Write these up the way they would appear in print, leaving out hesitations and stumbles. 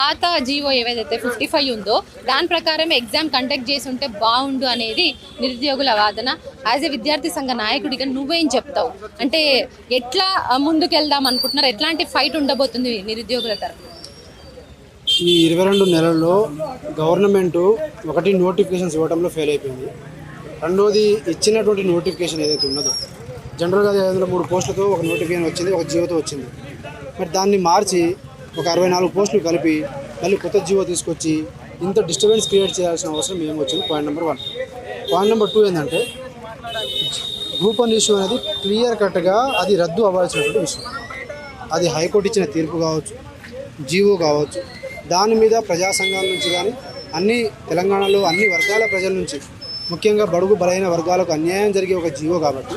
పాత జీవో ఏదైతే 55 ఉందో దాని ప్రకారం ఎగ్జామ్ కండక్ట్ చేసి ఉంటే బాగుండు అనేది నిరుద్యోగుల వాదన. యాజ్ ఏ విద్యార్థి సంఘ నాయకుడిగా నువ్వేం చెప్తావు? అంటే ఎట్లా ముందుకెళ్దాం అనుకుంటున్నారు? ఎట్లాంటి ఫైట్ ఉండబోతుంది నిరుద్యోగుల తరఫున? ఈ 22 నెలల్లో గవర్నమెంట్ ఒకటి నోటిఫికేషన్స్ ఇవ్వడంలో ఫెయిల్ అయిపోయింది. రెండోది ఇచ్చినటువంటి నోటిఫికేషన్ ఏదైతే ఉన్నదో జనరల్గా 503 పోస్టులతో ఒక నోటిఫికేషన్ వచ్చింది, ఒక జీవోతో వచ్చింది. మరి దాన్ని మార్చి ఒక 64 పోస్టులు కలిపి మళ్ళీ కొత్త జీవో తీసుకొచ్చి ఇంత డిస్టర్బెన్స్ క్రియేట్ చేయాల్సిన అవసరం ఏమి వచ్చింది? Point number 1. పాయింట్ నెంబర్ 2 ఏంటంటే గ్రూప్ 1 ఇష్యూ అనేది క్లియర్ కట్గా అది రద్దు అవ్వాల్సినటువంటి విషయం. అది హైకోర్టు ఇచ్చిన తీర్పు కావచ్చు, జీవో కావచ్చు, దాని మీద ప్రజా సంఘాల నుంచి కానీ అన్ని తెలంగాణలో అన్ని వర్గాల ప్రజల నుంచి ముఖ్యంగా బడుగు బలైన వర్గాలకు అన్యాయం జరిగే ఒక జీవో కాబట్టి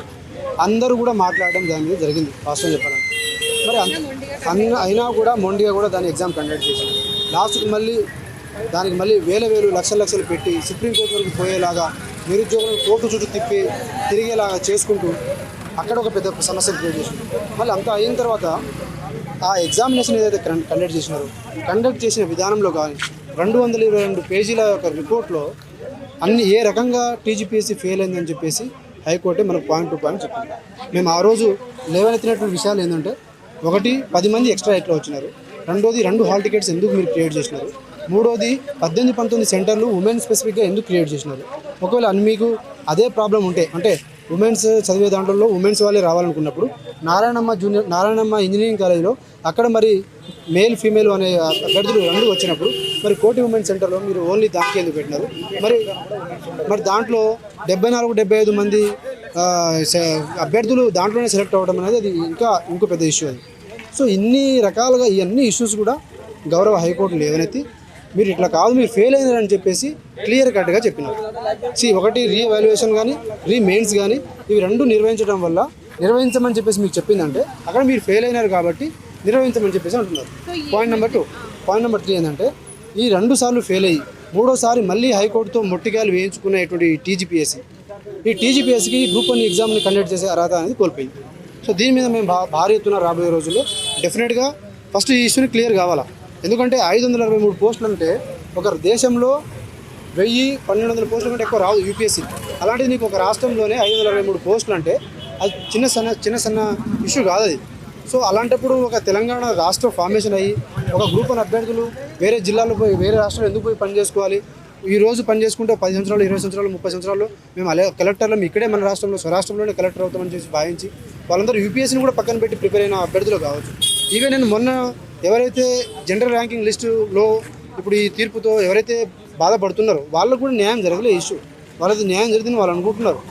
అందరూ కూడా మాట్లాడడం దాని మీద జరిగింది వాస్తవం చెప్పాలంటే. మరి అయినా కూడా మొండిగా కూడా దాని ఎగ్జామ్ కండక్ట్ చేసింది. లాస్ట్కి దానికి మళ్ళీ వేలు లక్షలు పెట్టి సుప్రీంకోర్టు వరకు పోయేలాగా నిరుద్యోగులను కోర్టు చుట్టూ తిరిగేలాగా చేసుకుంటూ అక్కడ ఒక పెద్ద సమస్యను క్రియేట్ చేసింది. మళ్ళీ అంతా అయిన తర్వాత ఆ ఎగ్జామినేషన్ ఏదైతే కండక్ట్ చేసినారో కండక్ట్ చేసిన విధానంలో కానీ 222 పేజీల యొక్క రిపోర్ట్లో అన్ని ఏ రకంగా టీజీపీఎస్సీ ఫెయిల్ అయిందని చెప్పేసి హైకోర్టే మనకు పాయింట్ టు పాయింట్ చెప్పింది. మేము ఆ రోజు లేవనెత్తినటువంటి విషయాలు ఏంటంటే, ఒకటి 10 మంది ఎక్స్ట్రా ఎట్లా వచ్చినారు, రెండోది 2 హాల్ టికెట్స్ ఎందుకు మీరు క్రియేట్ చేసినారు, మూడోది 18-19 సెంటర్లు ఉమెన్ స్పెసిఫిక్గా ఎందుకు క్రియేట్ చేసినారు. ఒకవేళ మీకు అదే ప్రాబ్లం ఉంటే, అంటే ఉమెన్స్ చదివే దాంట్లో ఉమెన్స్ వాళ్ళే రావాలనుకున్నప్పుడు నారాయణమ్మ ఇంజనీరింగ్ కాలేజీలో అక్కడ మరి మేల్ ఫీమేల్ అనే అభ్యర్థులు 2 వచ్చినప్పుడు మరి కోటి ఉమెన్ సెంటర్లో మీరు ఓన్లీ దానికి ఎందుకు పెట్టినారు? మరి దాంట్లో 74-75 మంది అభ్యర్థులు దాంట్లోనే సెలెక్ట్ అవ్వడం అనేది అది ఇంకో పెద్ద ఇష్యూ అది. సో ఇన్ని రకాలుగా ఇవన్నీ ఇష్యూస్ కూడా గౌరవ హైకోర్టు లేవనెత్తి మీరు ఇట్లా కాదు, మీరు ఫెయిల్ అయినారని చెప్పేసి క్లియర్ కట్గా చెప్పినారు. ఒకటి రీఎవాల్యుయేషన్ కానీ మెయిన్స్ కానీ ఇవి 2 నిర్వహించమని చెప్పేసి మీకు చెప్పిందంటే అక్కడ మీరు ఫెయిల్ అయినారు కాబట్టి నిర్వహించమని చెప్పేసి అంటున్నారు. Point number 2. పాయింట్ నెంబర్ 3 ఏంటంటే ఈ 2 సార్లు ఫెయిల్ అయ్యి 3వ సారి మళ్ళీ హైకోర్టుతో మొట్టికాయలు వేయించుకునేటువంటి ఈ టీజీపీఎస్సీకి గ్రూప్ 1 ఎగ్జామ్ని కండక్ట్ చేసే అర్హత అనేది కోల్పోయింది. సో దీని మీద మేము భారీ ఎత్తున రాబోయే రోజుల్లో డెఫినెట్గా ఫస్ట్ ఈ ఇష్యూని క్లియర్ కావాలా. ఎందుకంటే 523 పోస్టులు అంటే ఒక దేశంలో 1000-1200 పోస్టుల కంటే ఎక్కువ రాదు యూపీఎస్సీ. అలాంటిది నీకు ఒక రాష్ట్రంలోనే 523 పోస్టులు అంటే అది చిన్న సన్న ఇష్యూ కాదు అది. సో అలాంటప్పుడు ఒక తెలంగాణ రాష్ట్ర ఫార్మేషన్ అయ్యి ఒక గ్రూప్ 1 అభ్యర్థులు వేరే జిల్లాలో పోయి వేరే రాష్ట్రాలు ఎందుకు పోయి పని చేసుకోవాలి? ఈ రోజు పని చేసుకుంటే 10 సంవత్సరాలు, 20 సంవత్సరాలు, 30 సంవత్సరాలు మేము కలెక్టర్లు ఇక్కడే మన రాష్ట్రంలో స్వరాష్ట్రంలోనే కలెక్టర్ అవుతామని చెప్పి భావించి వాళ్ళందరూ యూపీఎస్సీని కూడా పక్కన పెట్టి ప్రిపేర్ అయిన అభ్యర్థులు కావచ్చు. ఈవెన్ నేను మొన్న ఎవరైతే జనరల్ ర్యాంకింగ్ లిస్టులో ఇప్పుడు ఈ తీర్పుతో ఎవరైతే బాధపడుతున్నారో వాళ్ళకు కూడా న్యాయం జరగలే ఇష్యూ. వాళ్ళది న్యాయం జరిగిందని వాళ్ళు అనుకుంటున్నారు.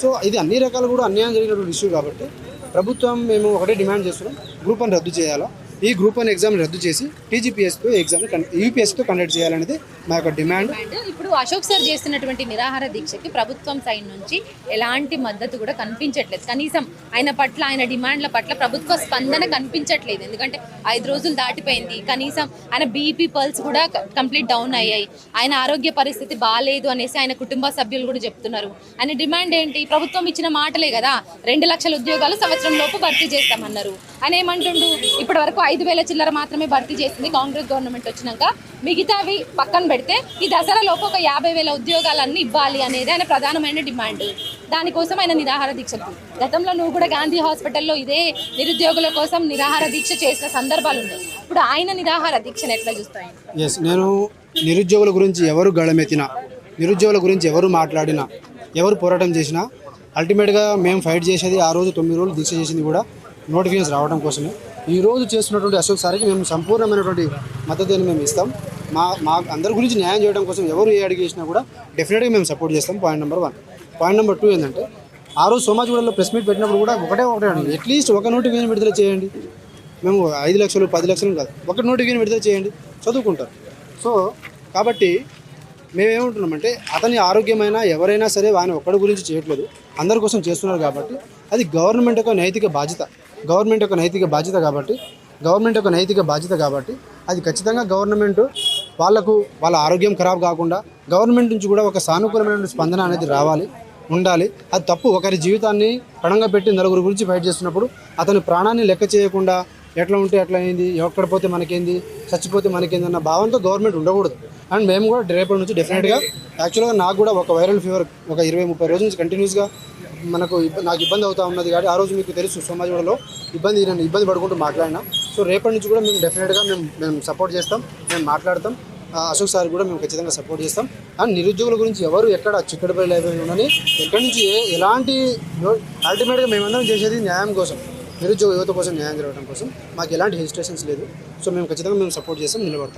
సో ఇది అన్ని రకాలు కూడా అన్యాయం జరిగినటువంటి ఇష్యూ కాబట్టి ప్రభుత్వం మేము ఒకటే డిమాండ్ చేస్తున్నాం, గ్రూప్ 1 రద్దు చేయాలా, ఈ గ్రూప్ 1 ఎగ్జామ్ రద్దు చేసి టీజీపీఎస్సీతో యూపీఎస్సీతో కండక్ట్ చేయాలనేది మా యొక్క డిమాండ్. ఇప్పుడు అశోక్ సార్ చేస్తున్నటువంటి నిరాహార దీక్షకి ప్రభుత్వం సైడ్ నుంచి ఎలాంటి మద్దతు కూడా కనిపించట్లేదు. కనీసం ఆయన డిమాండ్ల పట్ల ప్రభుత్వ స్పందన కనిపించట్లేదు. ఎందుకంటే 5 రోజులు దాటిపోయింది. కనీసం ఆయన బీపీ పల్స్ కూడా కంప్లీట్ డౌన్ అయ్యాయి. ఆయన ఆరోగ్య పరిస్థితి బాగాలేదు అనేసి ఆయన కుటుంబ సభ్యులు కూడా చెప్తున్నారు. ఆయన డిమాండ్ ఏంటి? ప్రభుత్వం ఇచ్చిన మాటలే కదా, 2 లక్షల ఉద్యోగాలు సంవత్సరం లోపు భర్తీ చేస్తామన్నారు. ఆయన ఏమంటుండు, ఇప్పటి వరకు 5,000 చిల్లర మాత్రమే భర్తీ చేసింది కాంగ్రెస్ గవర్నమెంట్ వచ్చినాక, మిగతావి పక్కన పెడితే ఈ దసరా లోపు ఒక 50,000 ఉద్యోగాలన్నీ ఇవ్వాలి అనేది ఆయన ప్రధానమైన డిమాండ్. దానికోసం ఆయన నిరాహార దీక్ష. గతంలో నువ్వు కూడా గాంధీ హాస్పిటల్లో ఇదే నిరుద్యోగుల కోసం నిరాహార దీక్ష చేసిన సందర్భాలు ఉన్నాయి. ఇప్పుడు ఆయన నిరాహార దీక్షను ఎట్లా చూస్తాయి? నేను నిరుద్యోగుల గురించి ఎవరు గళమెత్తినా, నిరుద్యోగుల గురించి ఎవరు మాట్లాడినా, ఎవరు పోరాటం చేసినా అల్టిమేట్గా మేము ఫైట్ చేసేది ఆ రోజు 9 రోజులు దీక్ష చేసింది కూడా నోటిఫికేషన్ రావడం కోసమే. ఈ రోజు చేస్తున్నటువంటి అశోక్ సార్కి మేము సంపూర్ణమైనటువంటి మద్దతుని మేము ఇస్తాం. మా అందరి గురించి న్యాయం చేయడం కోసం ఎవరు ఏ అడిగి చేసినా కూడా డెఫినెట్గా మేము సపోర్ట్ చేస్తాం. Point number 1. పాయింట్ నెంబర్ 2 ఏంటంటే ఆ రోజు సోమాజిగూడలో ప్రెస్ మీట్ పెట్టినప్పుడు కూడా ఒకటే అడిగి అట్లీస్ట్ ఒక నోటిఫికేషన్ విడుదల చేయండి. మేము 5 లక్షలు 10 లక్షలు కాదు, ఒక నోటిఫికేషన్ విడుదల చేయండి, చదువుకుంటారు. సో కాబట్టి మేమేమంటున్నామంటే అతని ఆరోగ్యమైనా ఎవరైనా సరే ఆయన ఒక్కడి గురించి చేయట్లేదు, అందరి కోసం చేస్తున్నారు కాబట్టి అది గవర్నమెంట్ యొక్క నైతిక బాధ్యత కాబట్టి అది ఖచ్చితంగా గవర్నమెంట్ వాళ్ళ ఆరోగ్యం ఖరాబ్ కాకుండా గవర్నమెంట్ నుంచి కూడా ఒక సానుకూలమైన స్పందన అనేది ఉండాలి. అది తప్పు. ఒకరి జీవితాన్ని పణంగా పెట్టి నలుగురు గురించి ఫైట్ చేస్తున్నప్పుడు అతని ప్రాణాన్ని లెక్క చేయకుండా ఎట్లా ఉంటే ఎట్లా అయింది, ఎక్కడ పోతే మనకేంది, చచ్చిపోతే మనకేంది అన్న భావంతో గవర్నమెంట్ ఉండకూడదు. అండ్ మేము కూడా రేపటి నుంచి డెఫినెట్గా యాక్చువల్గా నాకు కూడా ఒక వైరల్ ఫీవర్ ఒక 20-30 రోజుల నుంచి కంటిన్యూస్గా నాకు ఇబ్బంది అవుతా ఉన్నది. కాబట్టి ఆ రోజు మీకు తెలుసు సోమాజిగూడలో నేను ఇబ్బంది పడుకుంటూ మాట్లాడినా. సో రేపటి నుంచి కూడా మేము డెఫినెట్గా మేము సపోర్ట్ చేస్తాం, మేము మాట్లాడతాం. అశోక్ సార్ కూడా మేము ఖచ్చితంగా సపోర్ట్ చేస్తాం. అండ్ నిరుద్యోగుల గురించి ఎవరు ఎక్కడ చిక్కడపల్లి లైబ్రరీ ఉండని ఎక్కడి నుంచి ఎలాంటి అల్టిమేట్గా మేమందరం చేసేది న్యాయం కోసం, నిరుద్యోగ యువత కోసం న్యాయం జరగడం కోసం. మాకు ఎలాంటి హెసిటేషన్స్ లేదు. సో మేము ఖచ్చితంగా సపోర్ట్ చేస్తాం, నిలబడతాం.